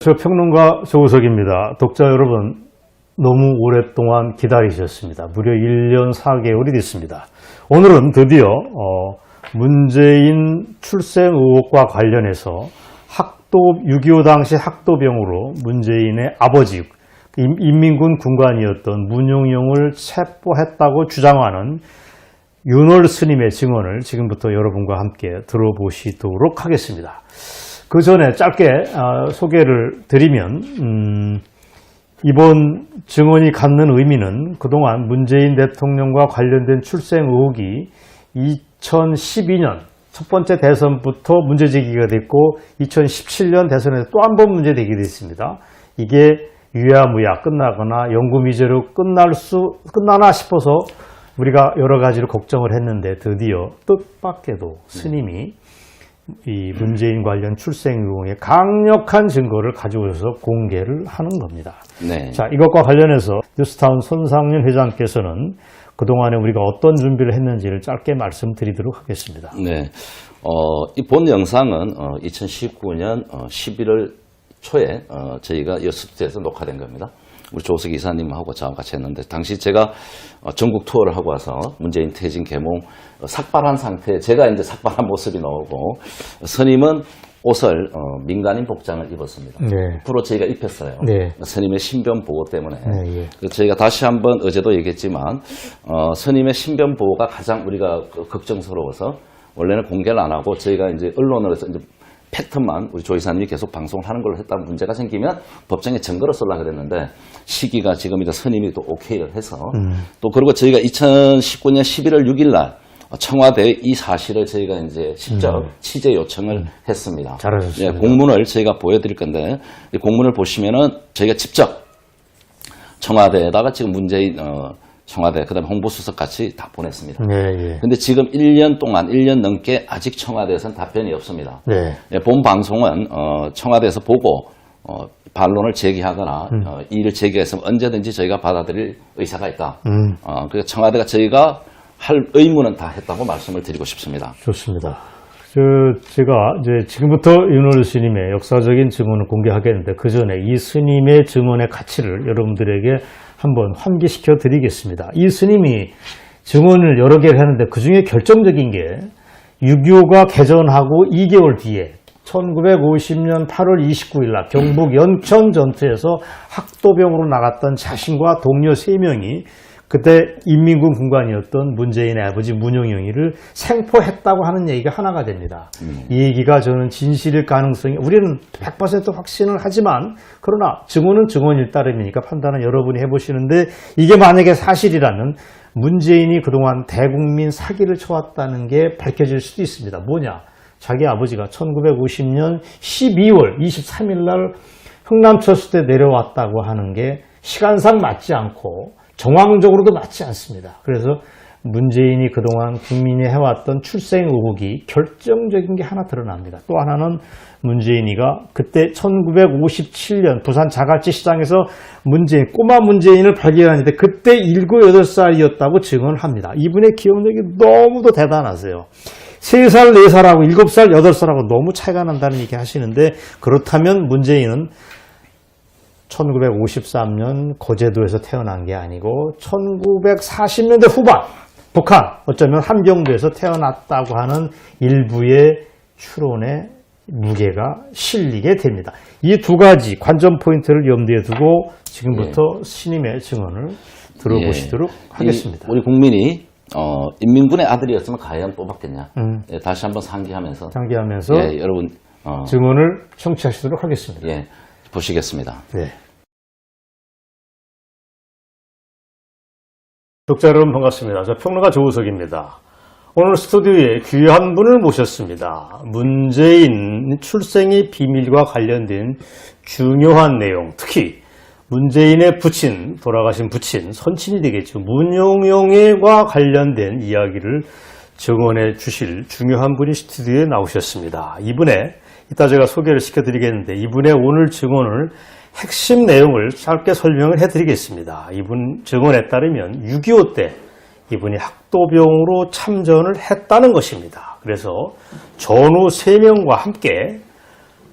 안녕하세요. 평론가 조우석입니다. 독자 여러분, 너무 오랫동안 기다리셨습니다. 무려 1년 4개월이 됐습니다. 오늘은 드디어 문재인 출생 의혹과 관련해서 6.25 당시 학도병으로 문재인의 아버지, 인민군 군관이었던 문용용을 체포했다고 주장하는 윤월 스님의 증언을 지금부터 여러분과 함께 들어보시도록 하겠습니다. 그 전에 짧게 소개를 드리면 이번 증언이 갖는 의미는 그동안 문재인 대통령과 관련된 출생 의혹이 2012년 첫 번째 대선부터 문제제기가 됐고 2017년 대선에서 또 한 번 문제되게 됐습니다. 이게 유야무야 끝나거나 영구미제로 끝나나 싶어서 우리가 여러 가지로 걱정을 했는데 드디어 뜻밖에도 스님이 이 문재인 관련 출생 의혹의 강력한 증거를 가지고서 공개를 하는 겁니다. 네. 자, 이것과 관련해서 뉴스타운 손상윤 회장께서는 그동안에 우리가 어떤 준비를 했는지를 짧게 말씀드리도록 하겠습니다. 네. 이 본 영상은 2019년 11월 초에 저희가 이 스튜디오에서 녹화된 겁니다. 우리 조우석 이사님하고 저와 같이 했는데 당시 제가 전국 투어를 하고 와서 문재인 퇴진 계몽 삭발한 상태에 제가 이제 삭발한 모습이 나오고 스님은 옷을 민간인 복장을 입었습니다. 네. 앞으로 저희가 입혔어요. 네. 스님의 신변 보호 때문에. 네, 예. 그래서 저희가 다시 한번 어제도 얘기했지만 스님의 신변 보호가 가장 우리가 걱정스러워서 원래는 공개를 안 하고 저희가 이제 언론으로 해서 이제 팩트만 우리 조 이사님이 계속 방송을 하는 걸로 했다는 문제가 생기면 법정에 증거를 쓰려고 그랬는데 시기가 지금 이제 스님이 또 오케이를 해서 또 그리고 저희가 2019년 11월 6일 날 청와대에 이 사실을 저희가 이제 직접 취재 요청을 했습니다. 잘하셨습니다. 예, 공문을 저희가 보여드릴 건데 이 공문을 보시면은 저희가 직접 청와대에다가 지금 문재인 청와대 그다음에 홍보수석 같이 다 보냈습니다. 네, 예. 근데 지금 1년 동안 1년 넘게 아직 청와대에서는 답변이 없습니다. 네. 예, 본 방송은 청와대에서 보고 반론을 제기하거나 이의를 제기했으면 언제든지 저희가 받아들일 의사가 있다. 그래서 청와대가 저희가 할 의무는 다 했다고 말씀을 드리고 싶습니다. 좋습니다. 제가 이제 지금부터 윤월 스님의 역사적인 증언을 공개하겠는데 그 전에 이 스님의 증언의 가치를 여러분들에게 한번 환기시켜 드리겠습니다. 이 스님이 증언을 여러 개를 했는데 그 중에 결정적인 게 6.25가 개전하고 2개월 뒤에 1950년 8월 29일 날 경북 연천 전투에서 학도병으로 나갔던 자신과 동료 3명이 그때 인민군 군관이었던 문재인의 아버지 문용영이를 생포했다고 하는 얘기가 하나가 됩니다. 이 얘기가 저는 진실일 가능성이 우리는 100% 확신을 하지만 그러나 증언은 증언일 따름이니까 판단은 여러분이 해보시는데 이게 만약에 사실이라면 문재인이 그동안 대국민 사기를 쳐왔다는 게 밝혀질 수도 있습니다. 뭐냐? 자기 아버지가 1950년 12월 23일 날 흥남철수 때 내려왔다고 하는 게 시간상 맞지 않고 정황적으로도 맞지 않습니다. 그래서 문재인이 그동안 국민이 해왔던 출생 의혹이 결정적인 게 하나 드러납니다. 또 하나는 문재인이가 그때 1957년 부산 자갈치 시장에서 꼬마 문재인을 발견하는데 그때 7, 8살이었다고 증언합니다. 이분의 기억력이 너무도 대단하세요. 3살, 4살하고 7살, 8살하고 너무 차이가 난다는 얘기 하시는데 그렇다면 문재인은 1953년 거제도에서 태어난 게 아니고 1940년대 후반 북한 어쩌면 함경도에서 태어났다고 하는 일부의 추론에 무게가 실리게 됩니다. 이 두 가지 관전 포인트를 염두에 두고 지금부터 스님의 증언을 들어보시도록 하겠습니다. 우리 국민이 인민군의 아들이었으면 과연 뽑았겠냐. 예, 다시 한번 상기하면서 예, 여러분 증언을 청취하시도록 하겠습니다. 예, 보시겠습니다. 네. 독자 여러분 반갑습니다. 저 평론가 조우석입니다. 오늘 스튜디오에 귀한 분을 모셨습니다. 문재인 출생의 비밀과 관련된 중요한 내용, 특히 문재인의 부친, 돌아가신 부친, 선친이 되겠죠. 문용영과 관련된 이야기를 증언해 주실 중요한 분이 스튜디오에 나오셨습니다. 이분의 이따 제가 소개를 시켜드리겠는데 이분의 오늘 증언을 핵심 내용을 짧게 설명을 해드리겠습니다. 이분 증언에 따르면 6.25 때 이분이 학도병으로 참전을 했다는 것입니다. 그래서 전우 3명과 함께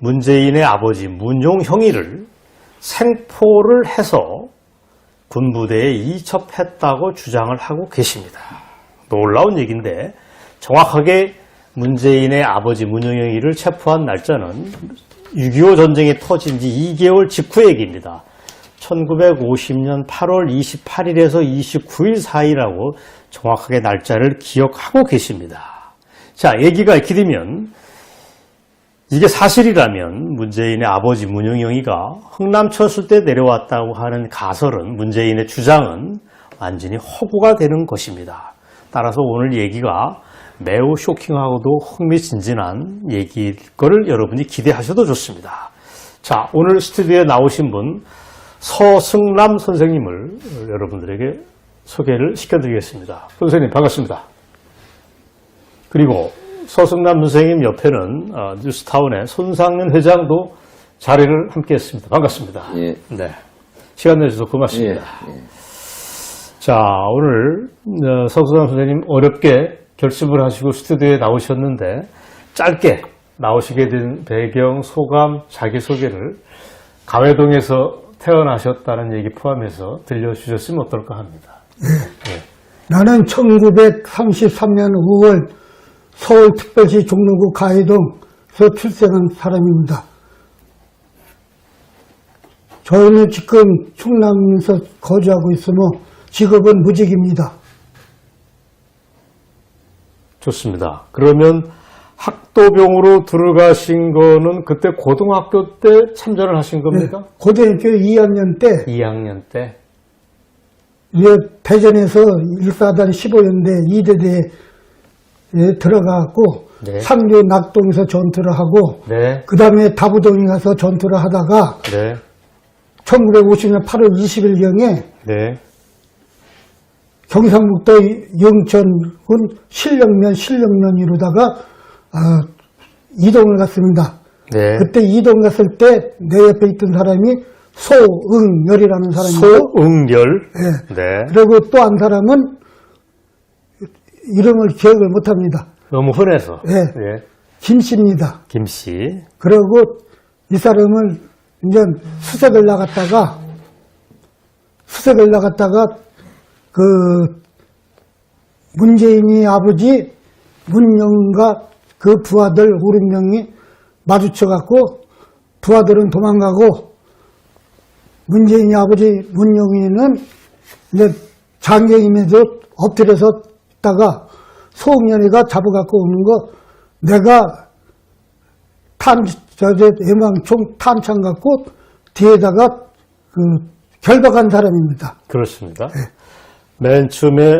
문재인의 아버지 문용형이를 생포를 해서 군부대에 이첩했다고 주장을 하고 계십니다. 놀라운 얘기인데 정확하게 문재인의 아버지 문용형이를 체포한 날짜는 6.25 전쟁이 터진 지 2개월 직후 얘기입니다. 1950년 8월 28일에서 29일 사이라고 정확하게 날짜를 기억하고 계십니다. 자, 얘기가 이렇게 되면 이게 사실이라면 문재인의 아버지 문용형이가 흥남천수 때 내려왔다고 하는 가설은, 문재인의 주장은 완전히 허구가 되는 것입니다. 따라서 오늘 얘기가 매우 쇼킹하고도 흥미진진한 얘기일 거를 여러분이 기대하셔도 좋습니다. 자, 오늘 스튜디오에 나오신 분 서승남 선생님을 여러분들에게 소개를 시켜드리겠습니다. 선생님 반갑습니다. 그리고 서승남 선생님 옆에는 뉴스타운의 손상윤 회장도 자리를 함께했습니다. 반갑습니다. 예. 네, 시간 내주셔서 고맙습니다. 예. 자, 오늘 서승남 선생님 어렵게 결심을 하시고 스튜디오에 나오셨는데 짧게 나오시게 된 배경, 소감, 자기소개를 가회동에서 태어나셨다는 얘기 포함해서 들려주셨으면 어떨까 합니다. 네. 나는 1933년 5월 서울특별시 종로구 가해동에서 출생한 사람입니다. 저희는 지금 충남에서 거주하고 있으며 직업은 무직입니다. 좋습니다. 그러면 학도병으로 들어가신 거는 그때 고등학교 때 참전을 하신 겁니까? 네, 고등학교 2학년 때 2학년 때? 대전에서 1사단 15연대 2대대에 들어가고 네. 상류 낙동에서 전투를 하고 네. 그 다음에 다부동에 가서 전투를 하다가 네. 1950년 8월 20일경에 네. 경상북도 영천군 신령면 이루다가 이동을 갔습니다. 네. 그때 이동 갔을 때 내 옆에 있던 사람이 소응열이라는 사람이고 소응열. 네. 네. 그리고 또 한 사람은 이름을 기억을 못합니다. 너무 흔해서. 네. 네. 김씨입니다. 김씨. 그리고 이 사람은 이제 수색을 나갔다가 그 문재인이 아버지 문영과 그 부하들 5~6명이 마주쳐갖고 부하들은 도망가고 문재인이 아버지 문영이는 이제 장경임에서 엎드려서 있다가 소홍연이가 잡아갖고 오는 거 내가 예망총 탄창 갖고 뒤에다가 결박한 사람입니다. 그렇습니다. 맨 처음에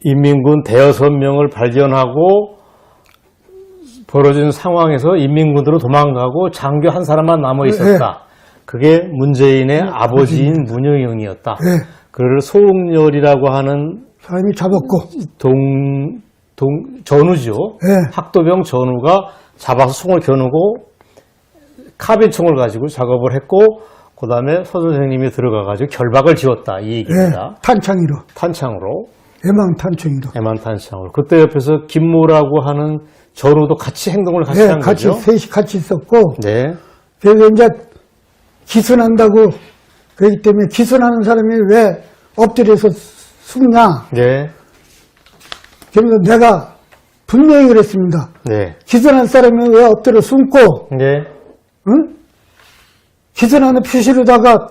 인민군 대여섯 명을 발견하고 벌어진 상황에서 인민군으로 도망가고 장교 한 사람만 남아 있었다. 그게 문재인의 아버지인 문용형이었다. 네. 그를 소응열이라고 하는 사람이 잡았고 전우죠. 네. 학도병 전우가 잡아서 총을 겨누고 카빈총을 가지고 작업을 했고 그 다음에 서 선생님이 들어가가지고 결박을 지었다. 이 얘기입니다. 탄창으로. 탄창으로. 애망탄창으로. 애만탄창으로. 그때 옆에서 김모라고 하는 전우도 같이 행동을 같이 네, 한 거죠. 셋이 같이 있었고. 네. 그래서 이제 기순한다고 그렇기 때문에 기순하는 사람이 왜 엎드려서 숨냐. 네. 그래서 내가 분명히 그랬습니다. 네. 기순한 사람이 왜 엎드려 숨고, 네. 응? 기순하는 표시로다가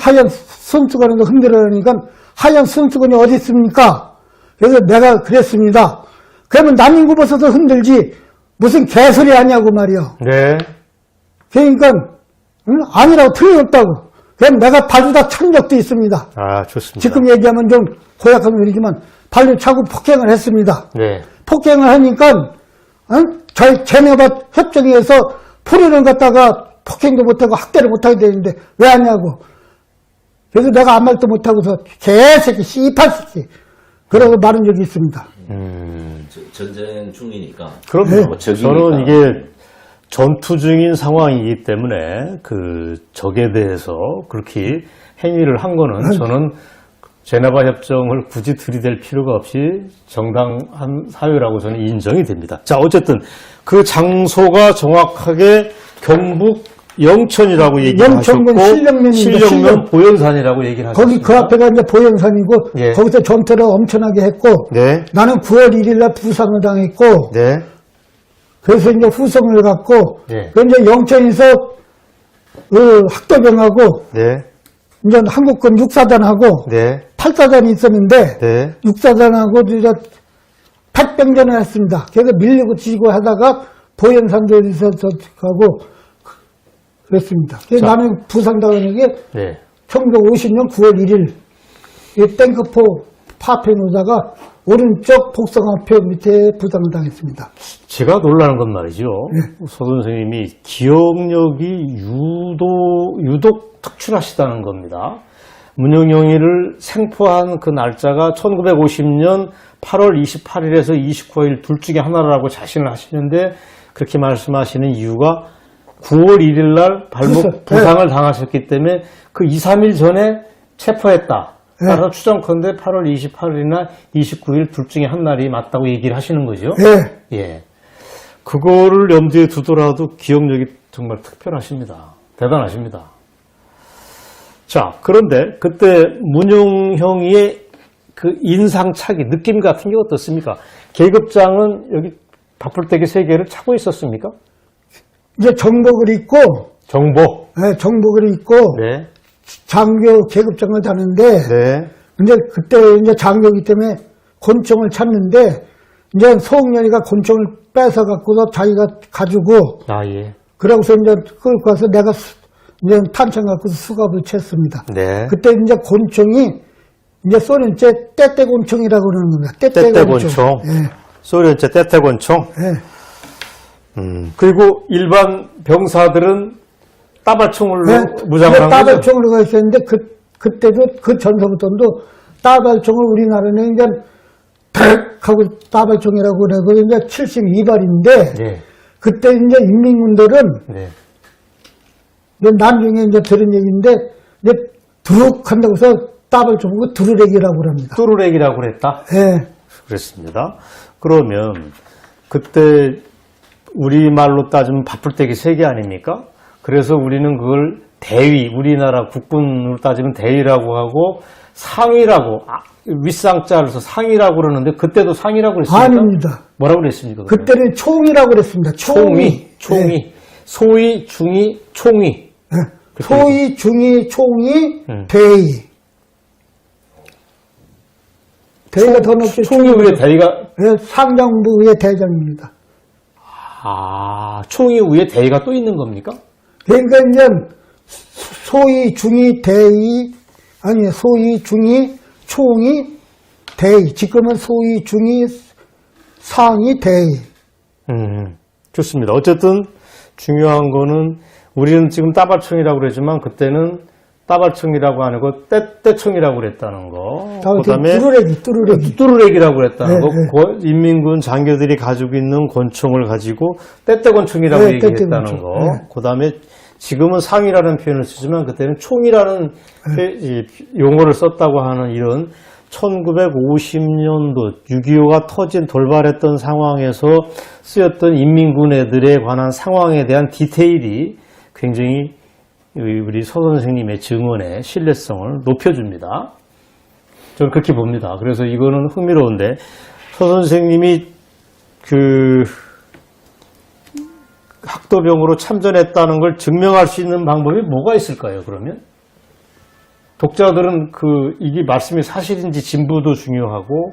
하얀 손수건을 흔들으니까 하얀 손수건이 어디 있습니까? 그래서 내가 그랬습니다. 그러면 남인구 벗어서 흔들지 무슨 개소리 하냐고 말이요. 네. 그러니까 응? 아니라고 틀림없다고. 그럼 내가 발로 찬 적도 있습니다. 아, 좋습니다. 지금 얘기하면 좀 고약한 소리지만 발로 차고 폭행을 했습니다. 네. 폭행을 하니까 저희 제네바 협정에서 포로를 갖다가 폭행도 못하고 학대를 못하게 되는데 왜 하냐고. 그래서 내가 아무 말도 못하고서 개새끼 씨팔새끼 그러고 말한 적이 있습니다. 전쟁 중이니까. 그럼요. 네. 뭐 적이니까. 저는 이게 전투 중인 상황이기 때문에 그 적에 대해서 그렇게 행위를 한 거는 저는 제네바 협정을 굳이 들이댈 필요가 없이 정당한 사유라고 저는 인정이 됩니다. 자, 어쨌든 그 장소가 정확하게 경북 영천이라고 얘기를 영천군 하셨고 신령면입니다. 신령면 신령. 보현산이라고 얘기를 하셨습니다. 거기 그 앞에가 이제 보현산이고 예. 거기서 전투를 엄청나게 했고 네. 나는 9월 1일 날 부상을 당했고 네. 그래서 이제 후송을 갖고 네. 그 이제 영천에서 학도병하고 네. 이제 한국군 6사단하고 네. 8사단이 있었는데 네. 6사단하고 이제 패병전을 했습니다. 그래서 밀리고 지고 하다가 보현산도에서 가고 그랬습니다. 그래서 자. 나는 부상당한 게 네. 1950년 9월 1일 이 탱크포 파편에 오다가 오른쪽 복숭아표 밑에 부상을 당했습니다. 제가 놀라는 건 말이죠. 소 선생님이 기억력이 유독 특출하시다는 겁니다. 문영영이를 생포한 그 날짜가 1950년 8월 28일에서 29일 둘 중에 하나라고 자신을 하시는데 그렇게 말씀하시는 이유가 9월 1일 날 발목 부상을 당하셨기 때문에 그 2, 3일 전에 체포했다. 따라서 추정컨대 8월 28일이나 29일 둘 중에 한 날이 맞다고 얘기를 하시는 거죠. 예. 예. 그거를 염두에 두더라도 기억력이 정말 특별하십니다. 대단하십니다. 자, 그런데 그때 문용형의 그 인상착의, 느낌 같은 게 어떻습니까? 계급장은 여기 바쁠때기 3개를 차고 있었습니까? 이제 정복을 입고 정복. 예, 정복을 입고 네. 장교 계급장을 다는데 네. 이제 그때 이제 장교이기 때문에 권총을 찾는데 이제 소홍렬이가 권총을 뺏어 갖고서 자기가 가지고 아, 예. 그러고서 이제 끌고 가서 내가 이제 탄창 갖고서 수갑을 챘습니다. 네. 그때 이제 권총이 이제 소련제 떼떼권총이라고 그러는 겁니다. 떼떼권총. 예. 소련제 떼떼권총. 예. 그리고 일반 병사들은 따발총으로 네, 무장을 한 거죠? 따발총으로 했었는데 그때도 그 전서부터도 따발총을 우리나라는 이제 탁 하고 따발총이라고 그러고 이제 72발인데 네. 그때 이제 인민군들은 네. 이제 나중에 이제 들은 얘기인데 이제 두룩 한다고 해서 따발총을 두루레기라고 합니다. 뚜루렉이라고 그랬다? 예. 그렇습니다. 그러면 그때 우리말로 따지면 바쁠때기 3개 아닙니까? 그래서 우리는 그걸 대위, 우리나라 국군으로 따지면 대위라고 하고 상위라고, 윗상자를 서 상위라고 그러는데 그때도 상위라고 그랬습니까? 아닙니다. 뭐라고 그랬습니까? 그러면? 그때는 총이라고 그랬습니다. 총위, 총위. 예. 소위, 중위, 총위. 예. 소위, 중위, 총위, 대위. 대위가 더 높게 총위 위에 대위가, 예, 상장부 위에 대장입니다. 총위 위에 대위가 또 있는 겁니까? 그러니까 이제 소위, 중위, 대위, 아니 소위, 중위, 총위, 대위. 지금은 소위, 중위, 상위, 대위. 좋습니다. 어쨌든 중요한 거는 우리는 지금 따발총이라고 그러지만 그때는 따발총이라고 안 하고 떼떼총이라고 그랬다는 거. 그다음에 뚜루레기. 뚜루렉이라고 그랬다는 네, 거. 네. 인민군 장교들이 가지고 있는 권총을 가지고 떼떼권총이라고 네, 얘기했다는 떼떼권총. 거. 네. 그다음에 지금은 상이라는 표현을 쓰지만 그때는 총이라는 이 용어를 썼다고 하는 이런 1950년도 6.25가 터진 돌발했던 상황에서 쓰였던 인민군 애들에 관한 상황에 대한 디테일이 굉장히 우리 서 선생님의 증언의 신뢰성을 높여줍니다. 저는 그렇게 봅니다. 그래서 이거는 흥미로운데 서 선생님이 그 학도병으로 참전했다는 걸 증명할 수 있는 방법이 뭐가 있을까요? 그러면 독자들은 이게 말씀이 사실인지 진부도 중요하고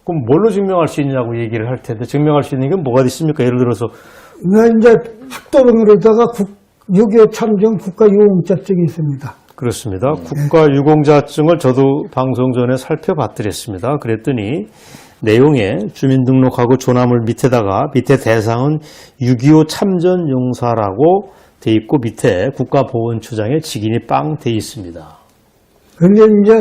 그럼 뭘로 증명할 수 있냐고 얘기를 할 텐데 증명할 수 있는 게 뭐가 있습니까? 예를 들어서 이제 학도병으로다가 6.25 참전 국가유공자증이 있습니다. 그렇습니다. 국가유공자증을 저도 방송 전에 살펴봤더랬습니다. 그랬더니 내용에 주민등록하고 조남을 밑에다가 밑에 대상은 6.25 참전용사라고 돼 있고 밑에 국가보훈처장의 직인이 빵 돼 있습니다. 근데 이제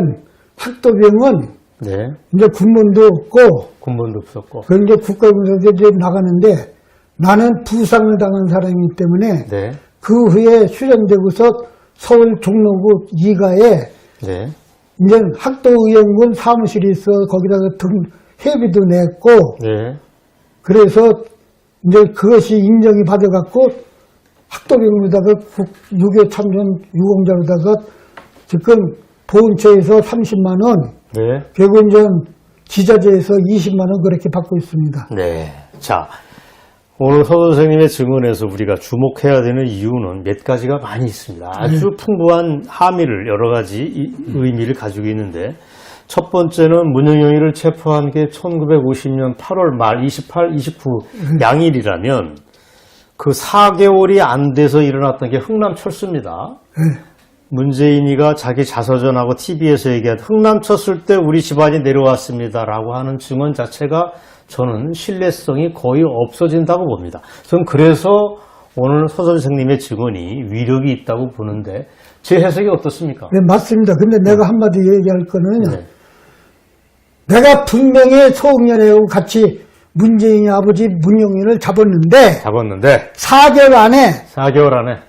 학도병은 네, 이제 군번도 없고 군번도 없었고. 이제 국가유공자증 이제 나가는데 나는 부상을 당한 사람이기 때문에 네, 그 후에 수련되고서 서울 종로구 2가에 네, 이제 학도의원군 사무실이 있어 거기다가 회비도 냈고 네, 그래서 이제 그것이 인정이 받아갖고 학도병으로다가 6.25 참전 유공자로다가 지금 보훈처에서 30만 원, 네. 개군전 기자재에서 20만 원 그렇게 받고 있습니다. 네. 자, 오늘 서 선생님의 증언에서 우리가 주목해야 되는 이유는 몇 가지가 많이 있습니다. 아주 풍부한 함의를 여러 가지 의미를 가지고 있는데 첫 번째는 문영영이를 체포한 게 1950년 8월 말 28, 29 양일이라면 그 4개월이 안 돼서 일어났던 게 흥남철수입니다. 문재인이가 자기 자서전하고 TV에서 얘기한 흥남쳤을 때 우리 집안이 내려왔습니다라고 하는 증언 자체가 저는 신뢰성이 거의 없어진다고 봅니다. 전 그래서 오늘 서 선생님의 증언이 위력이 있다고 보는데 제 해석이 어떻습니까? 네, 맞습니다. 근데 내가 한마디 얘기할 거는 네. 내가 분명히 소흥연애하고 같이 문재인이 아버지 문영인을 잡았는데 잡았는데 4개월 안에 4개월 안에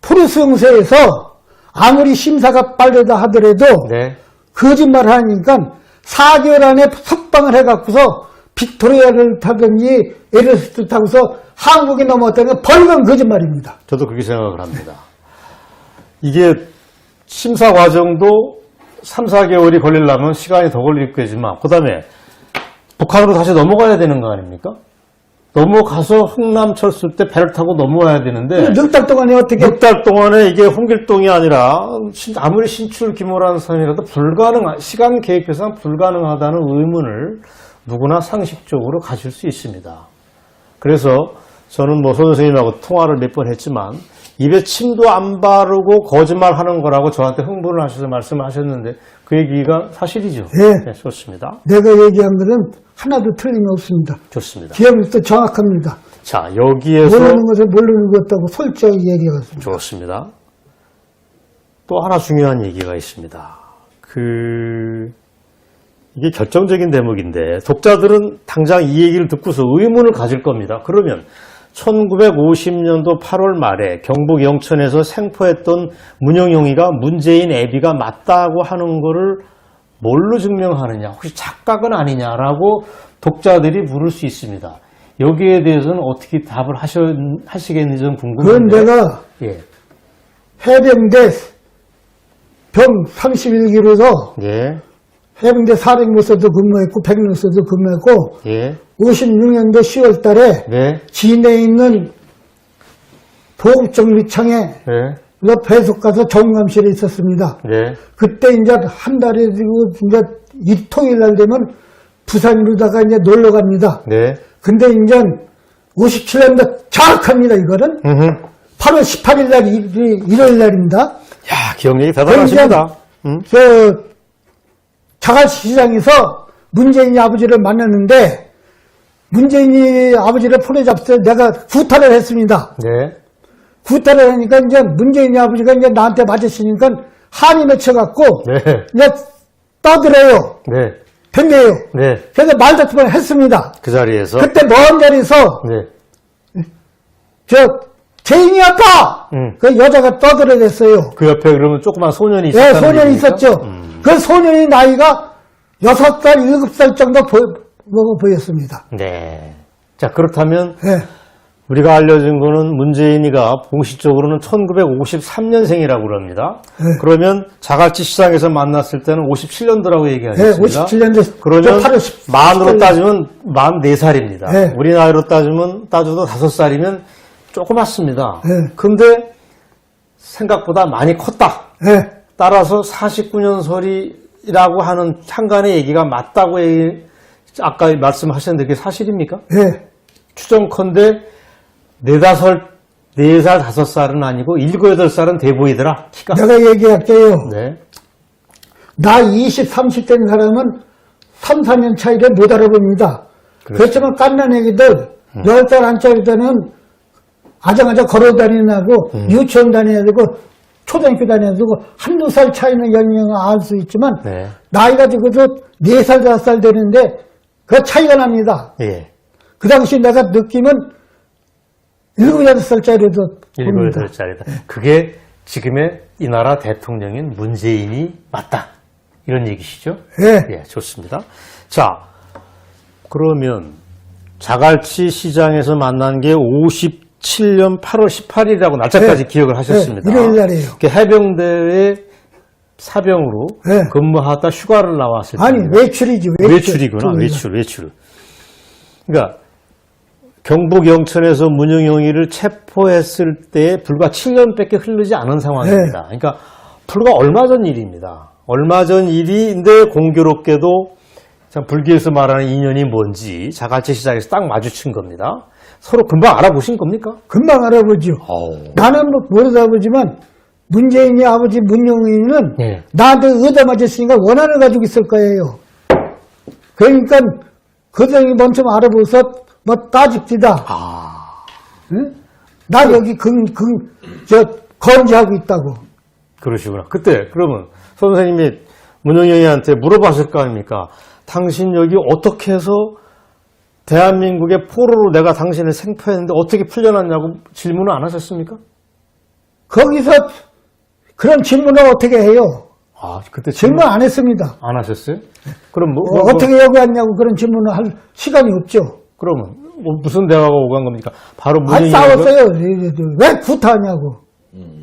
포르스용서에서 아무리 심사가 빠르다 하더라도 네. 거짓말 하니까 4개월 안에 석방을 해갖고서 빅토리아를 타든지 에르스트 타고서 한국에 넘어왔다는 건 벌건 거짓말입니다. 저도 그렇게 생각을 합니다. 이게 심사 과정도 3, 4개월이 걸리려면 시간이 더 걸릴 거지만 그 다음에 북한으로 다시 넘어가야 되는 거 아닙니까? 넘어가서 흥남철수 때 배를 타고 넘어와야 되는데 넉 달 동안에 어떻게 6달 동안에 이게 홍길동이 아니라 아무리 신출 기모라는 사람이라도 시간 계획표상 불가능하다는 의문을 누구나 상식적으로 가질 수 있습니다. 그래서 저는 뭐 서 선생님하고 통화를 몇 번 했지만 입에 침도 안 바르고 거짓말하는 거라고 저한테 흥분을 하셔서 말씀을 하셨는데 그 얘기가 사실이죠. 네. 네, 좋습니다. 내가 얘기한 거는 하나도 틀림이 없습니다. 좋습니다. 기억부터 정확합니다. 자, 여기에서 모르는 것을 모르는 것 같다고 솔직하게 얘기하겠습니다. 좋습니다. 또 하나 중요한 얘기가 있습니다. 이게 결정적인 대목인데 독자들은 당장 이 얘기를 듣고서 의문을 가질 겁니다. 그러면 1950년도 8월 말에 경북 영천에서 생포했던 문영용이가 문재인 애비가 맞다고 하는 거를 뭘로 증명하느냐, 혹시 착각은 아니냐라고 독자들이 물을 수 있습니다. 여기에 대해서는 어떻게 답을 하시겠는지 좀 그건 궁금한데. 내가 예. 해병대 병 31기로서 예. 해병대 사령부서도 근무했고 백령서도 근무했고 예. 56년도 10월 달에 네. 진해에 있는 보급정비청에 네. 배속 가서 정감실에 있었습니다. 네. 그때 이제 한 달에 이제 일통일 날 되면 부산으로다가 이제 놀러 갑니다. 네. 근데 이제 57년도 정확합니다, 이거는. 8월 18일 날 일요일 날입니다. 야, 기억력이 대단하십니다. 저 자갈시장에서 문재인이 아버지를 만났는데 문재인이 아버지를 폰에 잡서 내가 구타를 했습니다. 네. 구타를 하니까 이제 문재인이 아버지가 이제 나한테 맞으시니까 한이 맺혀갖고 네. 이제 떠들어요. 네. 댕겨요. 네. 그래서 말다툼을 했습니다. 그 자리에서. 그때 먼 자리에서 네. 재인이 아빠! 그 여자가 떠들어댔어요. 그 옆에 그러면 조그만 소년이 예, 있었다는 소년이 얘기입니까? 있었죠. 그 소년이 나이가 6살, 7살 정도 보였습니다. 네. 자, 그렇다면 예. 우리가 알려진 거는 문재인이가 공식적으로는 1953년생이라고 그럽니다. 네. 그러면 자갈치 시장에서 만났을 때는 57년도라고 예, 얘기하셨습니다. 57년도. 그러면 만으로 따지면 44살입니다. 네. 우리 나이로 따져도 5살이면 조그맣습니다. 네. 근데 생각보다 많이 컸다. 예. 따라서 49년설이라고 하는 향간의 얘기가 맞다고 아까 말씀하셨는데 그게 사실입니까? 예. 추정컨대 4살, 5살은 아니고 7, 8살은 돼 보이더라. 키가. 내가 얘기할게요. 네. 나 20, 30 된 사람은 3, 4년 차이를 못 알아봅니다. 그렇지만 깐난 애기들 10살 안짜리 때는 아장아장 걸어 다니고 유치원 다녀야 되고 초등학교 다녀야 되고 한두 살 차이는 연령을 알 수 있지만 네. 나이가 지고도 4살, 5살 되는데 그 차이가 납니다. 예. 그 당시 내가 느낌은 7, 8살짜리도 7, 봅니다. 8살짜리다. 그게 지금의 이 나라 대통령인 문재인이 맞다. 이런 얘기시죠? 예. 예, 좋습니다. 자, 그러면 자갈치 시장에서 만난 게 57년 8월 18일이라고 날짜까지 네. 기억을 하셨습니다. 네, 일요일 날이에요. 그 해병대의 사병으로 네. 근무하다 휴가를 나왔을 때 아니, 외출이지, 외출이구나. 외출. 그러니까 경북 영천에서 문영영이를 체포했을 때 불과 7년밖에 흐르지 않은 상황입니다. 그러니까 불과 얼마 전 일입니다. 얼마 전 일인데 공교롭게도 참 불교에서 말하는 인연이 뭔지 자갈치 시장에서 딱 마주친 겁니다. 서로 금방 알아보신 겁니까? 금방 알아보죠. 나는 뭐 모르다 보지만 문재인이 아버지 문영인은 예. 나한테 얻어맞았으니까 원한을 가지고 있을 거예요. 그러니까 그 사람이 먼저 알아보서 뭐 따집시다. 응? 나 여기 건지하고 있다고. 그러시구나. 그때 그러면 선생님이 문영영이한테 물어봤을 거 아닙니까? 당신 여기 어떻게 해서 대한민국의 포로로 내가 당신을 생포했는데 어떻게 풀려났냐고 질문을 안 하셨습니까? 거기서 그런 질문을 어떻게 해요? 아, 그때 질문 안 했습니다. 안 하셨어요? 그럼 어떻게 여기 왔냐고 그런 질문을 할 시간이 없죠. 그러면 무슨 대화가 오간 겁니까? 바로 안 문영영이 싸웠어요. 왜 구타하냐고.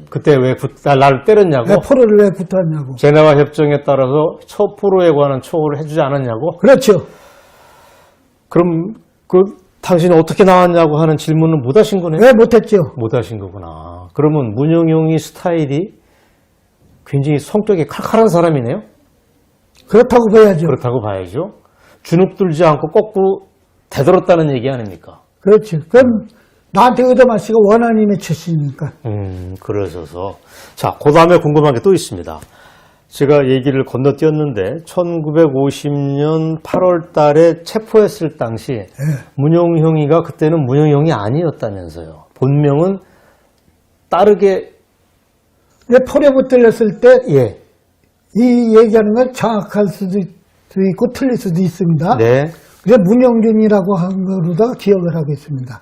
그때 왜 나를 때렸냐고? 왜 포로를 왜 구타하냐고. 제네와 협정에 따라서 포로에 관한 처우를 해주지 않았냐고? 그렇죠. 그럼 당신이 어떻게 나왔냐고 하는 질문은 못 하신 거네요? 왜 못했죠? 못 하신 거구나. 그러면 문영영이 스타일이 굉장히 성격이 칼칼한 사람이네요? 그렇다고 봐야죠. 그렇다고 봐야죠. 주눅 들지 않고 거꾸로 대들었다는 얘기 아닙니까? 그렇죠. 그럼 나한테 얻어맞으니까 원한이 맺혔으니까. 그러셔서. 자, 그 다음에 궁금한 게 또 있습니다. 제가 얘기를 건너뛰었는데 1950년 8월 달에 체포했을 당시 문영형이가 그때는 문영형이 아니었다면서요. 본명은 따르게 근데 포로에 붙들렸을 때 예. 이 얘기하는 건 정확할 수도 있고 틀릴 수도 있습니다. 네. 그래서 문영준이라고 한 거로다 기억을 하고 있습니다.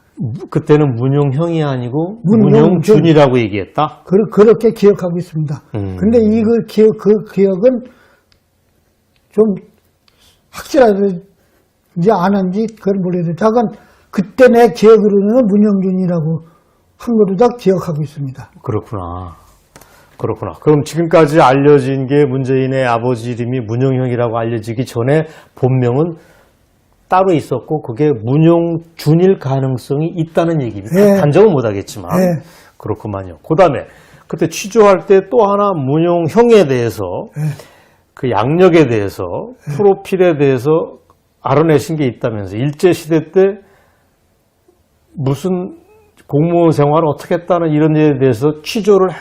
그때는 문영형이 아니고 문영준. 문영준이라고 얘기했다. 그렇게 기억하고 있습니다. 근데 그 기억은 좀 확실하지 않은지 그걸 모르겠어요. 잠깐 그때 내 기억으로는 문영준이라고 한 거로다 기억하고 있습니다. 그렇구나. 그럼 지금까지 알려진 게 문재인의 아버지 이름이 문영형이라고 알려지기 전에 본명은 따로 있었고 그게 문용준일 가능성이 있다는 얘기입니다. 네. 단정은 못하겠지만 네. 그렇구만요. 그 다음에 그때 취조할 때 또 하나 문용형에 대해서 그 양력에 대해서 프로필에 대해서 알아내신 게 있다면서 일제시대 때 무슨 공무원 생활을 어떻게 했다는 이런 일에 대해서 취조를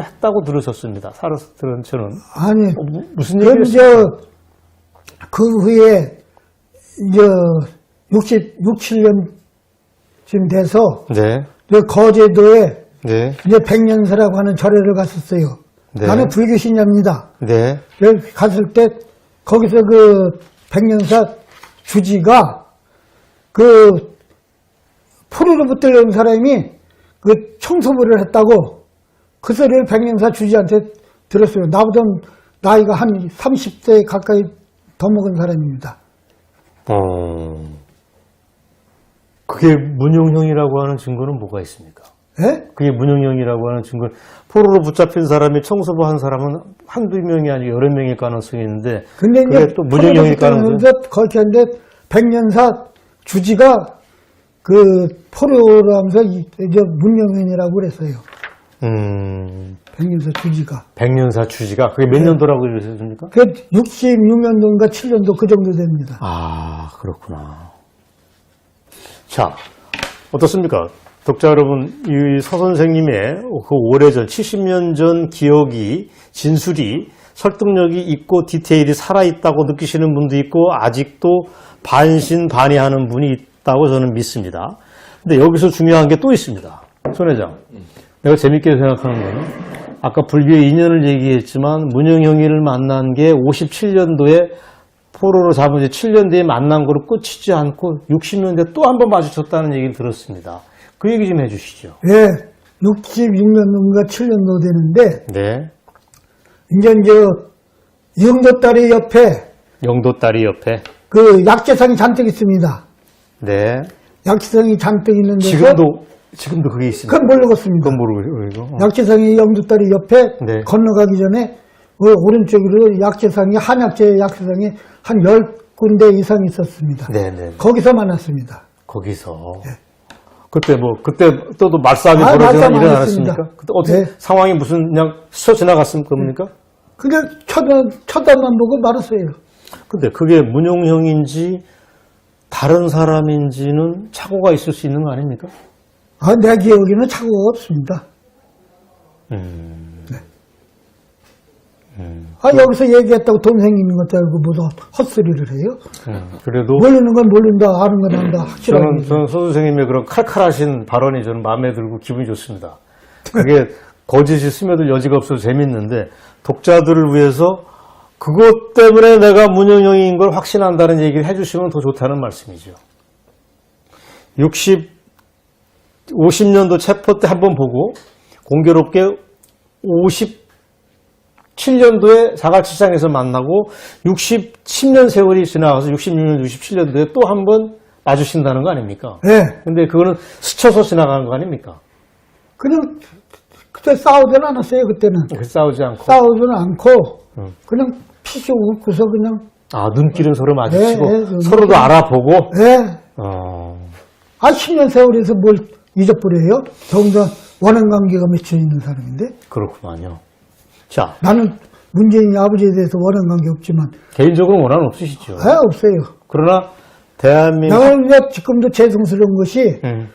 했다고 들으셨습니다. 살아서 들은 저는. 아니, 무슨 그럼 얘기였어요? 그 후에 67년쯤 돼서 네. 거제도에 네. 이제 백년사라고 하는 절에를 갔었어요. 네. 나는 불교 신자입니다. 네. 여기 갔을 때 거기서 그 백년사 주지가 그 포로로 붙들린 사람이 그 청소부를 했다고 그 소리를 백년사 주지한테 들었어요. 나보다 나이가 한 30세 가까이 더 먹은 사람입니다. 그게 문용형이라고 하는 증거는 뭐가 있습니까? 예? 그게 문용형이라고 하는 증거, 포로로 붙잡힌 사람이 청소부 한 사람은 한두 명이 아니고 여러 명일 가능성이 있는데, 근데 그게 이제 또 문용형일 가능성이 거기 했는데 백년사 주지가 그 포로로 하면서 이제 문영현이라고 그랬어요. 백년사 주지가. 백년사 주지가 그게 몇 년도라고 그러셨습니까? 그 66년도인가 7년도 그 정도 됩니다. 아, 그렇구나. 자, 어떻습니까? 독자 여러분, 이 서 선생님의 그 오래전 70년 전 기억이, 진술이 설득력이 있고 디테일이 살아있다고 느끼시는 분도 있고 아직도 반신반의하는 분이 있다고 저는 믿습니다. 근데 여기서 중요한 게 또 있습니다. 손 회장, 내가 재밌게 생각하는 거는 아까 불교의 인연을 얘기했지만 문영형이를 만난 게 57년도에 포로로 잡은 지 7년 뒤에 만난 거로 끝이지 않고 60년대 또 한 번 마주쳤다는 얘기를 들었습니다. 그 얘기 좀 해주시죠. 예, 66년도인가 7년도 되는데 네. 이제 영도다리 옆에 영도다리 옆에. 그 약재상이 잔뜩 있습니다. 네. 약재상이 잔뜩 있는 데서 지금도 지금도 그게 있습니다. 그건 모르겠습니다. 그건 모르고 이거. 약재상이 영주다리 옆에 네. 건너가기 전에 오른쪽으로 약재상이 한약재 약재상이 한 10군데 이상 있었습니다. 네네. 거기서 만났습니다. 거기서. 그때 또도 말싸움이 아, 벌어지거나 말싸움 안 일어났습니까? 했습니다. 그때 어떻게 네. 상황이 무슨 그냥 스쳐 지나갔습니까? 겁니까? 그냥 쳐다만 보고 말았어요. 근데 그게 문용형인지 다른 사람인지는 착오가 있을 수 있는 거 아닙니까? 아, 내 기억에는 착오가 없습니다. 아, 여기서 얘기했다고 돈 생기는 것도 알고 뭐도 헛소리를 해요? 그래도 모르는 건 모른다, 아는 건 안다, 확실하게. 저는 서 선생님의 그런 칼칼하신 발언이 저는 마음에 들고 기분이 좋습니다. 그게 거짓이 스며들 여지가 없어서 재밌는데 독자들을 위해서 그것 때문에 내가 문용형인 걸 확신한다는 얘기를 해주시면 더 좋다는 말씀이죠. 50년도 체포 때 한번 보고 공교롭게 57년도에 자갈치장에서 만나고 10년 세월이 지나가서 66년, 67년도에 또 한 번 마주친다는 거 아닙니까? 예. 근데 그거는 스쳐서 지나가는 거 아닙니까? 그냥, 그때 싸우지는 않았어요, 그때는. 싸우지 않고. 싸우지는 않고, 그냥 피식 웃고서 그냥, 눈길은 서로 마주치고 네, 서로도 알아보고. 예. 어, 10년 세월에서 뭘 잊어버려요? 더군다나 원한 관계가 맺혀 있는 사람인데. 그렇구만요. 자, 나는 문재인 아버지에 대해서 원한 관계 없지만, 개인적으로 원한 없으시죠. 없어요. 그러나 대한민국. 내가 이제 지금도 죄송스러운 것이, 음,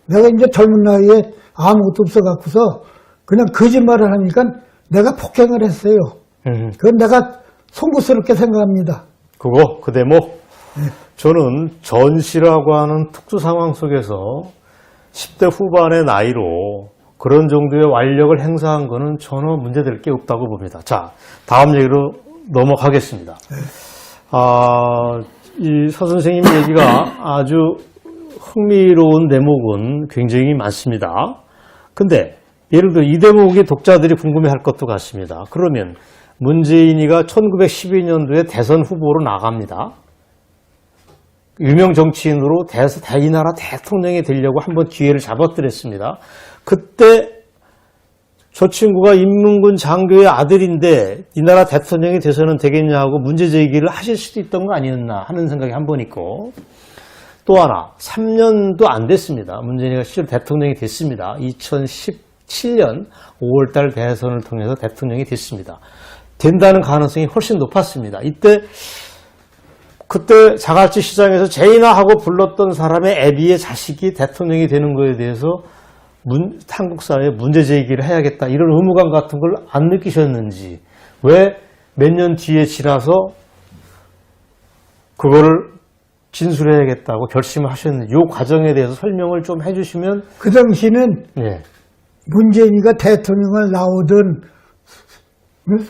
내가 이제 젊은 나이에 아무것도 없어갖고서 그냥 거짓말을 하니까 내가 폭행을 했어요. 그건 내가 송구스럽게 생각합니다. 그 대목. 저는 전시라고 하는 특수 상황 속에서 10대 후반의 나이로 그런 정도의 완력을 행사한 거는 전혀 문제될 게 없다고 봅니다. 자, 다음 얘기로 넘어가겠습니다. 이 서 선생님 얘기가 아주 흥미로운 대목은 굉장히 많습니다. 근데 예를 들어 이 대목이 독자들이 궁금해할 것도 같습니다. 그러면 문재인이가 1912년도에 대선 후보로 나갑니다. 유명 정치인으로 이 나라 대통령이 되려고 한번 기회를 잡아들였습니다. 그때 저 친구가 인문군 장교의 아들인데 이 나라 대통령이 돼서는 되겠냐 하고 문제 제기를 하실 수도 있던 거 아니었나 하는 생각이 한 번 있고, 또 하나 3년도 안 됐습니다. 문재인이가 실제로 대통령이 됐습니다. 2017년 5월달 대선을 통해서 대통령이 됐습니다. 된다는 가능성이 훨씬 높았습니다. 그때 자갈치 시장에서 제이나 하고 불렀던 사람의 애비의 자식이 대통령이 되는 거에 대해서 한국 사회에 문제 제기를 해야겠다 이런 의무감 같은 걸 안 느끼셨는지, 왜 몇 년 뒤에 지나서 그거를 진술해야겠다고 결심을 하셨는지 이 과정에 대해서 설명을 좀 해주시면. 그 당시는 네. 문재인이가 대통령을 나오든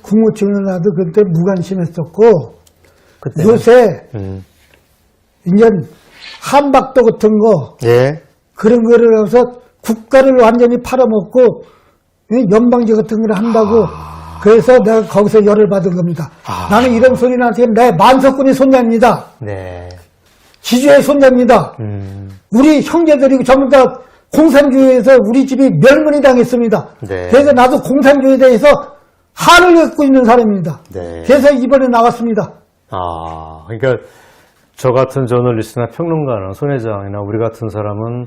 국무총리를 나도 그때 무관심했었고, 그때는. 요새 이제 한박도 같은 거 예. 그런 거를 해서 국가를 완전히 팔아먹고 연방제 같은 걸 한다고 그래서 내가 거기서 열을 받은 겁니다. 나는 이런 소리 나한테 내 만석군의 손자입니다. 네. 지주의 손자입니다. 우리 형제들이 전부 다 공산주의에서 우리 집이 멸문이 당했습니다. 네. 그래서 나도 공산주의에 대해서 한을 갖고 있는 사람입니다. 네. 그래서 이번에 나왔습니다. 그러니까 저 같은 저널리스트나 평론가나 손 회장이나 우리 같은 사람은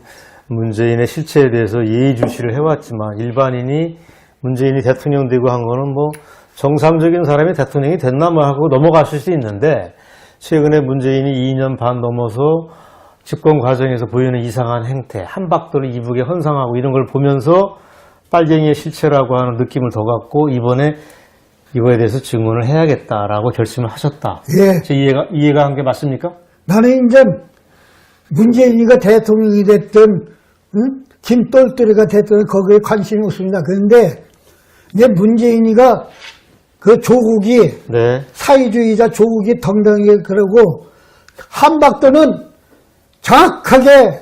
문재인의 실체에 대해서 예의주시를 해왔지만, 일반인이 문재인이 대통령 되고 한 거는 뭐 정상적인 사람이 대통령이 됐나 뭐 하고 넘어가실 수 있는데, 최근에 문재인이 2년 반 넘어서 집권 과정에서 보이는 이상한 행태, 한박도를 이북에 헌상하고 이런 걸 보면서 빨갱이의 실체라고 하는 느낌을 더 갖고 이번에 이거에 대해서 증언을 해야겠다라고 결심을 하셨다. 예. 제 이해가 한 게 맞습니까? 나는 이제 문재인이가 대통령이 됐든 김똘똘이가 됐든 거기에 관심이 없습니다. 그런데 이제 문재인이가 그 조국이 네. 사회주의자 조국이 덩덩이 그러고 한박도는 정확하게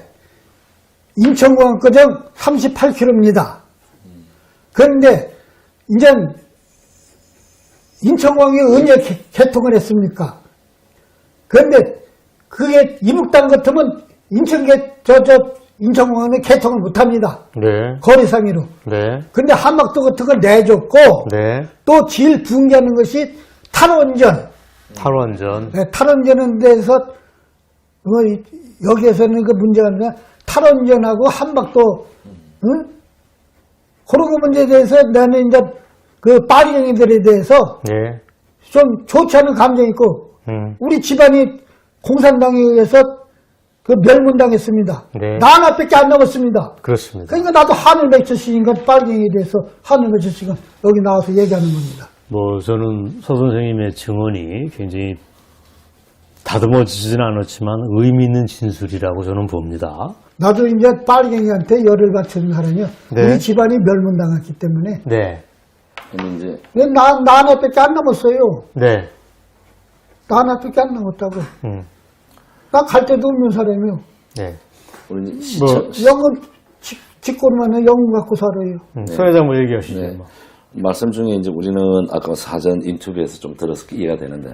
인천공항까지 38km입니다. 그런데 이제 인천공항이 언제 개통을 했습니까? 그런데 그게 이북당 같으면 인천공항은 개통을 못합니다. 네. 거리상으로. 네. 근데 한박도 같은 걸 내줬고 네. 또 제일 붕괴하는 것이 탈원전. 탈원전. 네, 탈원전에 대해서 뭐 여기에서는 그 문제가 아니라 탈원전하고 한박도 응? 그런 거 문제에 대해서 나는 이제 그 빠리경이들에 대해서 네. 좀 좋지 않은 감정이 있고 우리 집안이 공산당에 의해서 그 멸문당했습니다. 네. 나 하나밖에 안 남았습니다. 그렇습니다. 그러니까 나도 한을 맺혔으니까 빠리경에 대해서 한을 맺혔으니까 여기 나와서 얘기하는 겁니다. 뭐 저는 서 선생님의 증언이 굉장히 다듬어지진 않았지만 의미 있는 진술이라고 저는 봅니다. 나도 이제 빠리경이한테 열을 바치는 사람이요. 네. 우리 집안이 멸문당했기 때문에 네. 근데 이제 나 하나밖에 안 남았어요. 네. 나 하나밖에 안 남았다고. 음. 나 갈 데도 없는 사람이요. 네. 우리 뭐, 시청 영은 짓고만 해 영은 갖고 살아요. 서 회장 뭐 얘기하시죠. 네. 뭐. 말씀 중에 이제 우리는 아까 사전 인터뷰에서 좀 들어서 이해가 되는데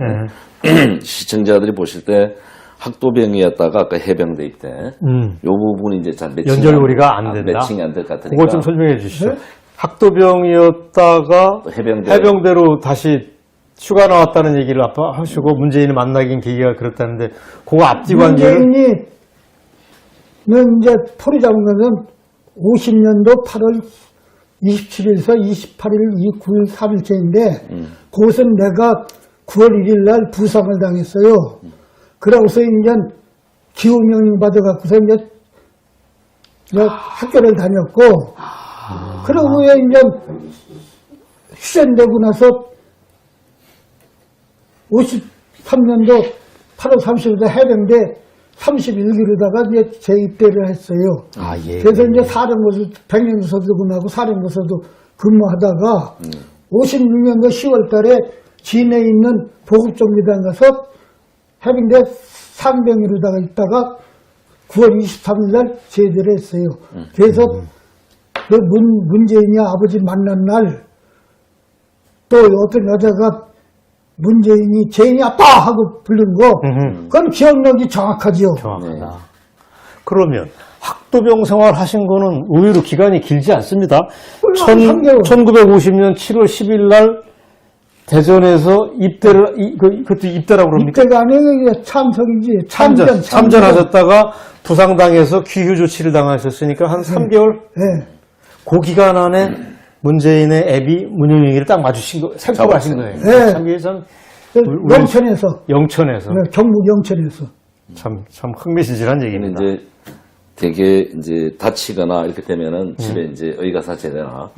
네. 시청자들이 보실 때 학도병이었다가 아까 해병대 입대 요 부분이 이제 잘 연결고리가 안 된다. 매칭이 안 될 것 같으니까 그거 좀 설명해 주시죠. 네? 학도병이었다가 또 해병대. 해병대로 다시 휴가 나왔다는 얘기를 아까 하시고 문재인을 만나긴 계기가 그렇다는데 그거 앞뒤 관계를 문재인이는 이제 포리 잡은 것은 50년도 8월 27일에서 28일, 29일, 3일째인데 그것은 내가 9월 1일 날 부상을 당했어요. 그러고서 이제 기후명령 받아갖고서 이제 학교를 다녔고 그러고 이제 휴전되고 나서 53년도 8월 30일에 해병대 31기로다가 이제 재입대를 했어요. 아, 예. 그래서 이제 사령부에서 백령서도군하고 사령부에서도 근무하다가 56년도 10월 달에 진해에 있는 보급정비단 가서 해병대 상병으로다가 있다가 9월 23일 날 제대를 했어요. 그래서 그 문재인이 아버지 만난 날 또 어떤 여자가 문재인이 재인이 아빠 하고 부른 거 그건 기억력이 정확하지요. 정확하다. 그러면 학도병 생활 하신 거는 의외로 기간이 길지 않습니다. 3개월. 1950년 7월 10일 날 대전에서 입대를 그것도 입대라고 그럽니까? 입대가 아니고 참석이지. 참전하셨다가 부상당해서 귀휴 조치를 당하셨으니까 한 3개월 네. 그 기간 안에 문재인의 애비 문영영이를 딱 맞추신 거 생각하신 거예요. 네. 참 이게 참 영천에서. 영천에서 네, 경북 영천에서. 참 흥미진진한 근데 얘기입니다. 이제 되게 이제 다치거나 이렇게 되면은 집에 이제 의가사 제대나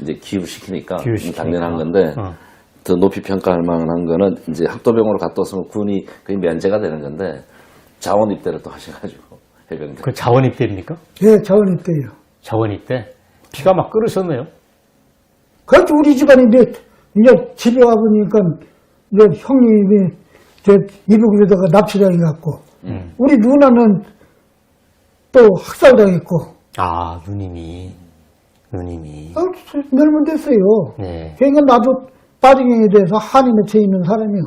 이제 기후시키니까 기후시키니까. 당연한 건데 더 높이 평가할 만한 거는 이제 학도병으로 갔다 왔으면 군이 거의 면제가 되는 건데 자원 입대를 또 하셔가지고 해병대. 그 자원 입대입니까? 예, 자원 입대요. 자원 입대. 피가 막 끓으셨네요. 그래서 우리 집안이 이제 집에 와보니까 이제 형님이 이북에다가 납치당해 갖고 우리 누나는 또 학살당했고 아, 누님이. 멸문됐어요. 네. 그러니까 나도 빠ring에 대해서 한이 맺혀 있는 사람이요.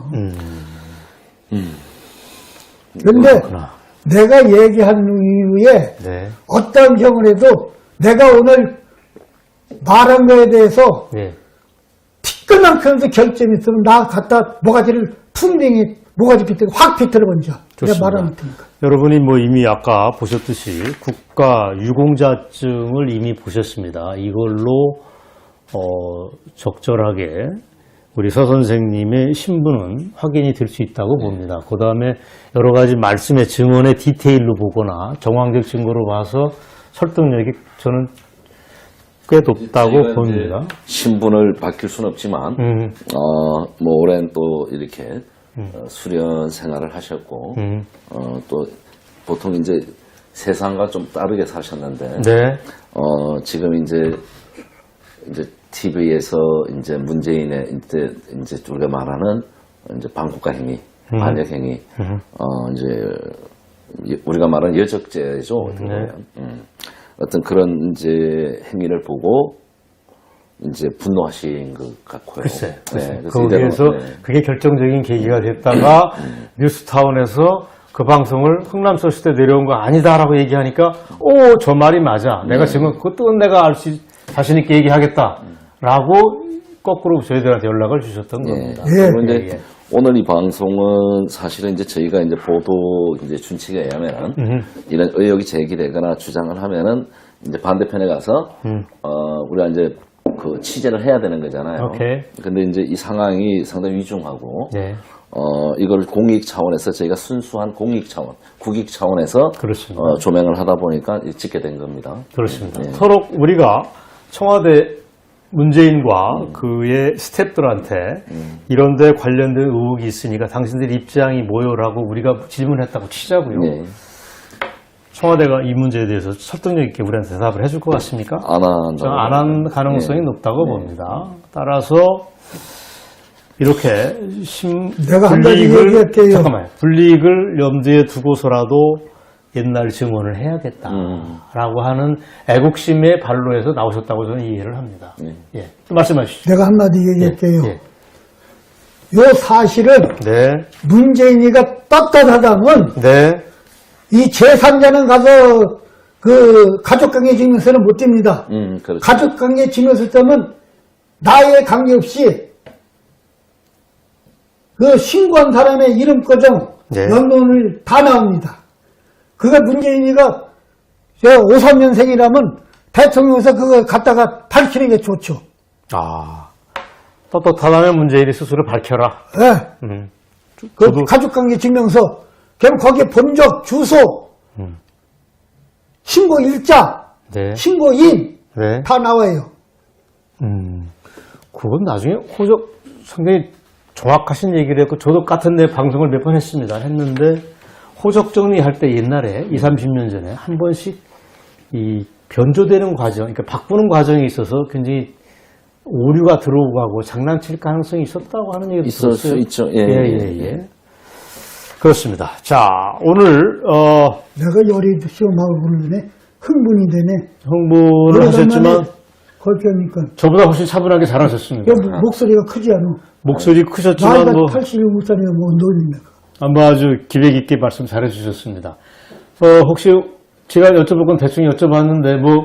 그런데 그렇구나. 내가 얘기한 이후에 네. 어떤 경우를 해도 내가 오늘 말한 거에 대해서 네. 티끌만큼도 결점이 있으면 나 갖다 모가지를 풍뎅이 모가지 빗대고 확 비틀어 번져. 내가 좋습니다. 말안 할 테니까. 여러분이 뭐 이미 아까 보셨듯이 국가 유공자증을 이미 보셨습니다. 이걸로 적절하게 우리 서 선생님의 신분은 확인이 될 수 있다고 봅니다. 그 다음에 여러 가지 말씀의 증언의 디테일로 보거나 정황적 증거로 봐서 설득력이 저는 꽤 높다고 저희가 봅니다. 이제 신분을 바뀔 수는 없지만 뭐 오랜 또 이렇게 수련 생활을 하셨고 또 보통 이제 세상과 좀 다르게 사셨는데 네. 지금 이제 TV에서 이제 문재인의 이제 우리가 말하는 이제 반국가 행위, 반역 행위, 이제 우리가 말하는 여적죄죠. 어떻게 보면. 어떤 그런 이제 행위를 보고 이제 분노하신 것 같고요. 글쎄. 네, 그래서 거기에서 이제는, 네. 그게 결정적인 계기가 됐다가 뉴스타운에서 그 방송을 흥남소시 때 내려온 거 아니다라고 얘기하니까 오, 저 말이 맞아. 내가 지금 그것도 내가 알 수 자신 있게 얘기하겠다라고 거꾸로 저희들한테 연락을 주셨던 겁니다. 그리고 이제 오늘 이 방송은 사실은 이제 저희가 이제 보도 이제 준칙에 의하면은 이런 의혹이 제기되거나 주장을 하면은 이제 반대편에 가서 우리가 이제 그 취재를 해야 되는 거잖아요. 오케이. 근데 이제 이 상황이 상당히 위중하고 네. 이걸 공익 차원에서 저희가 순수한 공익 차원, 국익 차원에서 그렇습니다. 조명을 하다 보니까 짓게 된 겁니다. 그렇습니다. 서로 우리가 청와대 문재인과 그의 스태프들한테 이런 데 관련된 의혹이 있으니까 당신들 입장이 뭐요라고 우리가 질문했다고 치자고요. 네. 청와대가 이 문제에 대해서 설득력 있게 우리한테 대답을 해줄 것 같습니까? 안 한다고. 저는 안 한 가능성이 높다고 봅니다. 따라서 이렇게 내가 한 가지 얘기할게요. 잠깐만요. 불이익을 염두에 두고서라도 옛날 증언을 해야겠다라고 하는 애국심의 발로에서 나오셨다고 저는 이해를 합니다. 예, 말씀하시죠. 내가 한마디 얘기할게요. 예. 요 사실은 네, 문재인이가 떳떳하다면 네, 이 제3자는 가서 그 가족관계 증명서는 못 띱니다. 그렇죠. 가족관계 증명서 때면 나에 관계없이 그 신고한 사람의 이름, 거정, 네. 연론을 다 나옵니다. 그거 문재인이가 53년생이라면 대통령에서 그거 갖다가 밝히는 게 좋죠. 아, 떳떳하다면 문재인이 스스로 밝혀라. 예. 그 저도- 가족관계 증명서, 그럼 거기에 본적, 주소, 신고 일자, 네, 신고인 네. 다 나와요. 그건 나중에 상당히 정확하신 얘기를 했고, 저도 같은 내 방송을 몇 번 했습니다. 했는데, 호적 정리할 때 옛날에 20, 30년 전에 한 번씩 이 변조되는 과정, 그러니까 바꾸는 과정이 있어서 굉장히 오류가 들어오고 하고 장난칠 가능성이 있었다고 하는 얘기도 있을 수 들었어요. 있죠. 예. 그렇습니다. 자, 오늘, 내가 열이 시험하고 그러네. 흥분이 되네. 흥분을 하셨지만, 걸려니까. 저보다 훨씬 차분하게 잘하셨습니다. 목소리가 크지 않아. 목소리 크셨지만, 나이가 뭐, 87살이면 뭐 노립니까? 아주 기백 있게 말씀 잘해 주셨습니다. 혹시 제가 여쭤볼 건 대충 여쭤봤는데, 뭐,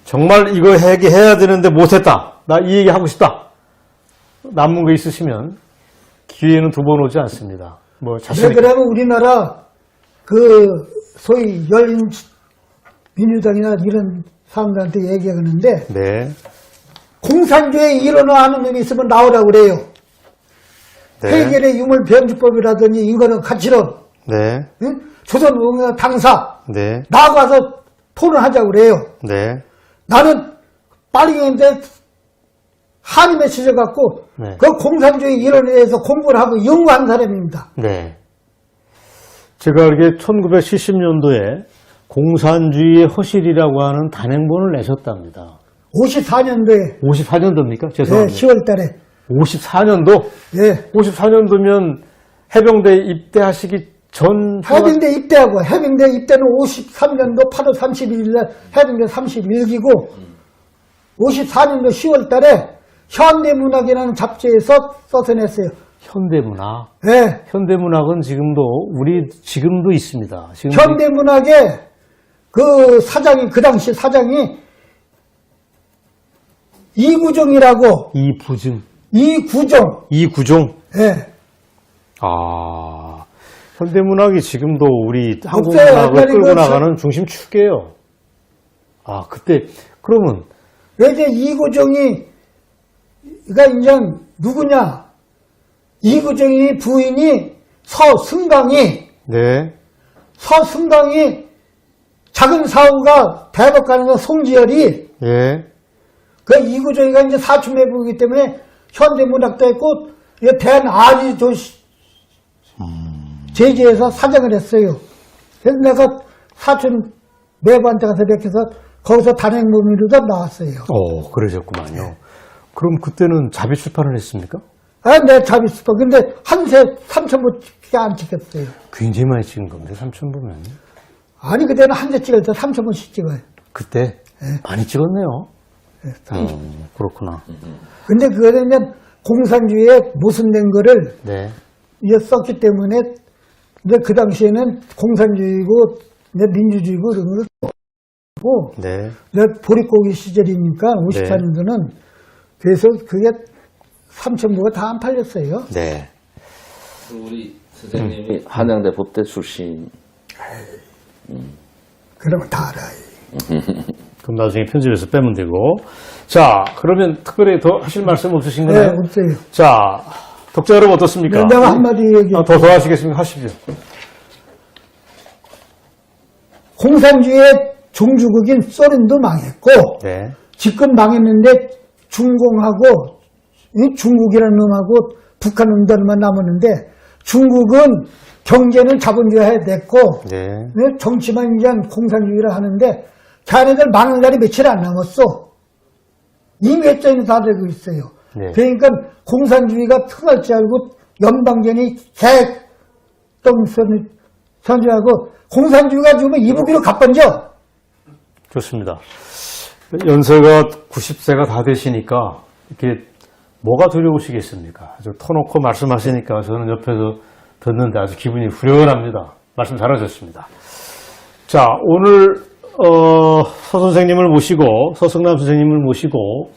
정말 이거 해야 되는데 못했다. 나 이 얘기 하고 싶다. 남은 거 있으시면 기회는 두 번 오지 않습니다. 뭐, 왜 자신 그러면 우리나라 그 소위 열린민주당이나 이런 사람들한테 얘기하는데 네. 공산주의 일원화 하는 놈이 있으면 나오라고 그래요. 네. 해결의 유물 변주법이라든지 이거는 가치론, 네. 응? 조선공사 당사 네. 나가서 토론하자고 그래요. 네. 나는 빨갱이인데 한임에 찢어갖고 네. 그 공산주의 일원에 대해서 공부를 하고 연구한 사람입니다. 네. 제가 알기에 1970년도에 공산주의의 허실이라고 하는 단행본을 내셨답니다. 54년도에 54년도입니까? 네, 죄송합니다. 10월 달에 54년도? 예. 54년도면 해병대 입대하시기 전 해병대 입대하고 해병대 입대는 53년도 8월 31일 날 해병대 31기고 54년도 10월 달에 현대문학이라는 잡지에서 써서 냈어요. 현대문학. 예. 현대문학은 지금도 있습니다. 현대문학의 그 사장이 그 당시 사장이 이구종이라고 이구종 예. 현대문학이 지금도 우리 한국문학을 끌고 나가는 중심축이에요. 그때 그러면 왜 이제 이구종이 이제 누구냐? 이구종이 부인이 서승강이 네. 작은 사후가 대법 가는 송지열이 예. 그 이구종이가 이제 사춘매부이기 때문에 현대문학도 했고 대한아리조 제지에서 사장을 했어요. 그래서 내가 사춘 매부한테 가서 뵙혀서 거기서 단행본으로도 나왔어요. 그러셨구만요. 그럼 그때는 자비 출판을 했습니까? 내 자비스퍼. 근데 한세 3,000부밖에 안 찍혔어요. 굉장히 많이 찍은 겁니다. 3,000부면. 아니, 그때는 한 세 찍을 때 3,000부씩 찍어요. 그때 많이 찍었네요. 그렇구나. 근데 그거는 그냥 공산주의에 모순된 거를 네. 썼기 때문에 근데 그 당시에는 공산주의고 내 민주주의고 이런 걸 고 네. 내 보릿고기 시절이니까 54년도는 그래서 그게 3,000부가 다 안 팔렸어요. 네. 우리 선생님이 한양대 법대 출신. 그러면 다 알아요. 그럼 나중에 편집해서 빼면 되고. 자, 그러면 특별히 더 하실 말씀 네, 없으신가요? 없어요. 자, 독자 여러분 어떻습니까? 네, 내가 한마디 얘기. 더 하시겠습니까? 하십시오. 공산주의의 종주국인 소련도 망했고 네. 지금 망했는데 중공하고 이 중국이라는 놈하고 북한 놈들만 남았는데 중국은 경제는 자본주의화 됐고 네. 정치만 이제 공산주의라 하는데 자네들 망할 날이 며칠 안 남았어. 이미 회전이 다 되고 있어요. 네. 그러니까 공산주의가 흥할 줄 알고 연방전이 개똥선을 선주하고 공산주의가 죽으면 이북이로 갑번져. 좋습니다. 연세가 90세가 다 되시니까 이렇게 뭐가 두려우시겠습니까? 아주 터놓고 말씀하시니까 저는 옆에서 듣는데 아주 기분이 후련합니다. 말씀 잘하셨습니다. 자, 오늘 서 선생님을 모시고 서승남 선생님을 모시고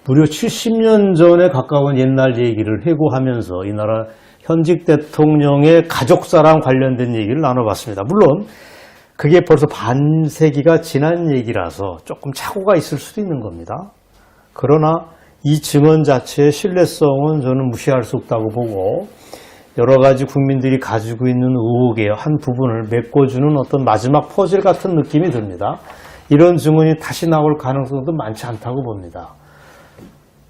무려 70년 전에 가까운 옛날 얘기를 회고하면서 이 나라 현직 대통령의 가족사랑 관련된 얘기를 나눠봤습니다. 물론 그게 벌써 반세기가 지난 얘기라서 조금 착오가 있을 수도 있는 겁니다. 그러나 이 증언 자체의 신뢰성은 저는 무시할 수 없다고 보고 여러 가지 국민들이 가지고 있는 의혹의 한 부분을 메꿔주는 어떤 마지막 퍼즐 같은 느낌이 듭니다. 이런 증언이 다시 나올 가능성도 많지 않다고 봅니다.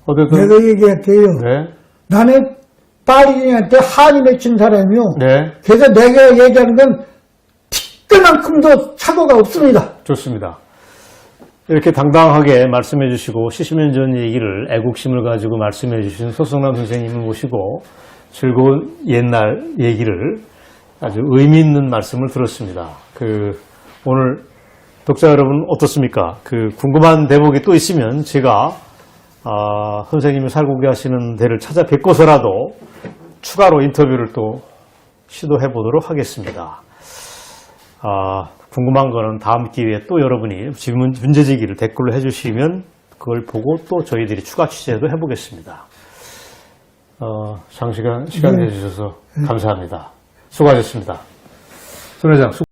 어쨌든 내가 얘기할게요. 네, 나는 파리인한테 한이 맺힌 사람이요. 네, 그래서 내가 얘기하는 건 티끌만큼도 착오가 없습니다. 좋습니다. 이렇게 당당하게 말씀해 주시고 70년 전 얘기를 애국심을 가지고 말씀해 주신 서승남 선생님을 모시고 즐거운 옛날 얘기를 아주 의미 있는 말씀을 들었습니다. 오늘 독자 여러분 어떻습니까? 궁금한 대목이 또 있으면 제가 선생님이 살고 계시는 데를 찾아뵙고서라도 추가로 인터뷰를 또 시도해 보도록 하겠습니다. 궁금한 거는 다음 기회에 또 여러분이 문제제기를 댓글로 해주시면 그걸 보고 또 저희들이 추가 취재도 해보겠습니다. 장시간 시간 내주셔서 감사합니다. 수고하셨습니다. 손 회장.